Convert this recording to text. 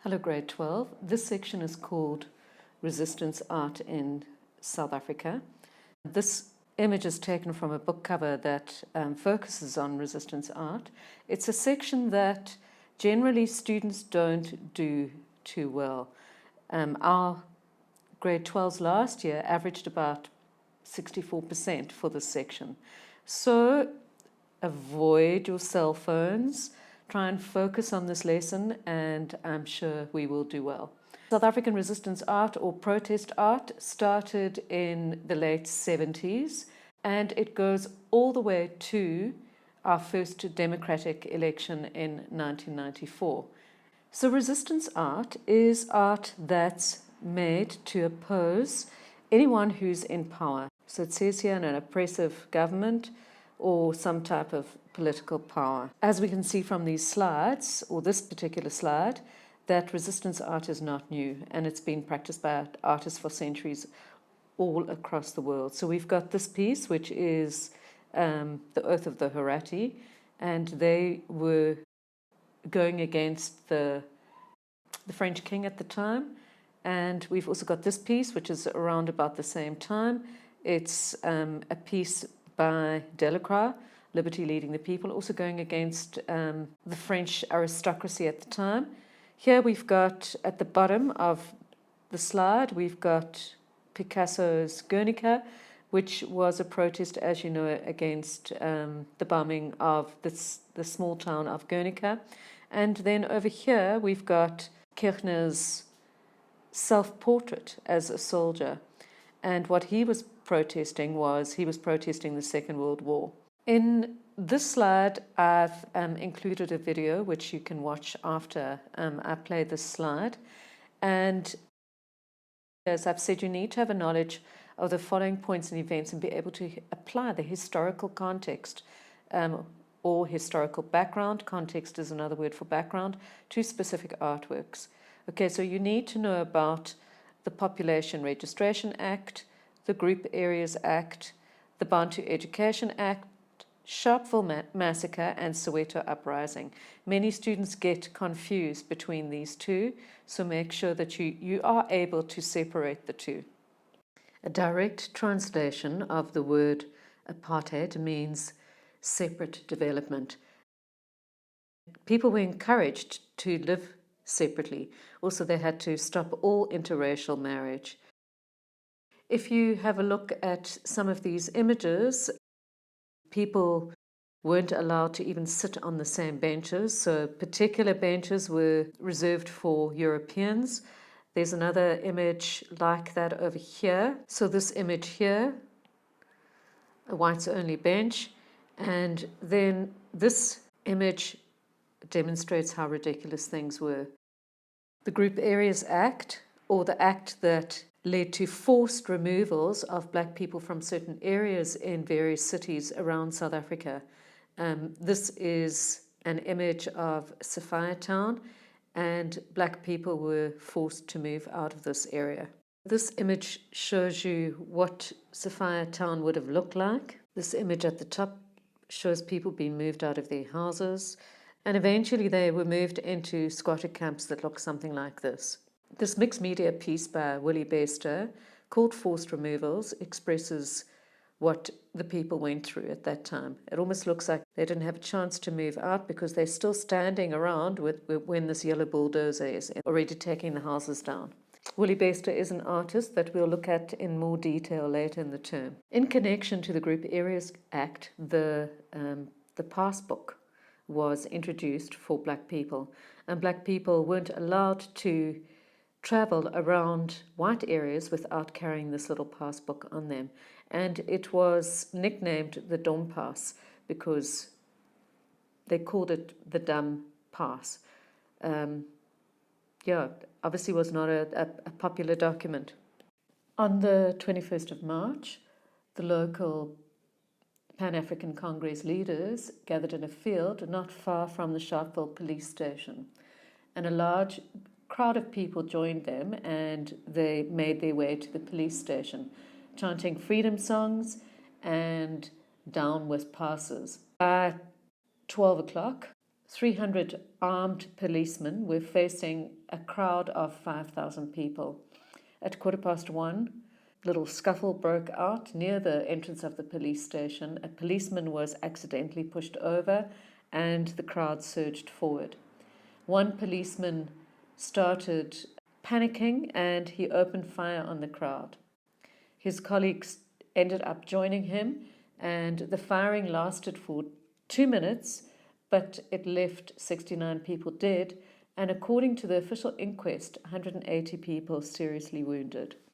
Hello, grade 12. This section is called Resistance Art in South Africa. This image is taken from a book cover that focuses on resistance art. It's a section that generally students don't do too well. Our grade 12s last year averaged about 64% for this section. So avoid your cell phones. Try and focus on this lesson, and I'm sure we will do well. South African resistance art or protest art started in the late 70s, and it goes all the way to our first democratic election in 1994. So resistance art is art that's made to oppose anyone who's in power. So it says here, an oppressive government or some type of political power. As we can see from these slides, or this particular slide, that resistance art is not new, and it's been practiced by artists for centuries all across the world. So we've got this piece, which is the Oath of the Horatii, and they were going against the French king at the time. And we've also got this piece, which is around about the same time. It's a piece by Delacroix, Liberty Leading the People, also going against the French aristocracy at the time. Here we've got, at the bottom of the slide, we've got Picasso's Guernica, which was a protest, as you know, against the bombing of the small town of Guernica. And then over here we've got Kirchner's self-portrait as a soldier. And what he was protesting the Second World War. In this slide, I've included a video which you can watch after I play this slide. And as I've said, you need to have a knowledge of the following points and events and be able to apply the historical context or historical background. Context is another word for background, to specific artworks. Okay, so you need to know about the Population Registration Act, the Group Areas Act, the Bantu Education Act, Sharpeville Massacre, and Soweto Uprising. Many students get confused between these two, so make sure that you are able to separate the two. A direct translation of the word apartheid means separate development. People were encouraged to live separately. Also, they had to stop all interracial marriage. If you have a look at some of these images, people weren't allowed to even sit on the same benches, so particular benches were reserved for Europeans. There's another image like that over here. So this image here, a whites-only bench, and then this image demonstrates how ridiculous things were. The Group Areas Act, or the act that led to forced removals of black people from certain areas in various cities around South Africa. This is an image of Sophiatown, and black people were forced to move out of this area. This image shows you what Sophiatown would have looked like. This image at the top shows people being moved out of their houses, and eventually they were moved into squatter camps that look something like this. This mixed media piece by Willie Bester, called Forced Removals, expresses what the people went through at that time. It almost looks like they didn't have a chance to move out because they're still standing around when this yellow bulldozer is already taking the houses down. Willie Bester is an artist that we'll look at in more detail later in the term. In connection to the Group Areas Act, the passbook was introduced for black people, and black people weren't allowed to travel around white areas without carrying this little passbook on them. And it was nicknamed the Dom Pass because they called it the dumb pass. Obviously was not a popular document. On the 21st of March, the local Pan-African Congress leaders gathered in a field not far from the Sharpeville police station, and a large crowd of people joined them, and they made their way to the police station, chanting freedom songs and down with passes. By 12 o'clock, 300 armed policemen were facing a crowd of 5,000 people. At 1:15, little scuffle broke out near the entrance of the police station. A policeman was accidentally pushed over and the crowd surged forward. One policeman started panicking and he opened fire on the crowd. His colleagues ended up joining him, and the firing lasted for 2 minutes, but it left 69 people dead, and according to the official inquest, 180 people seriously wounded.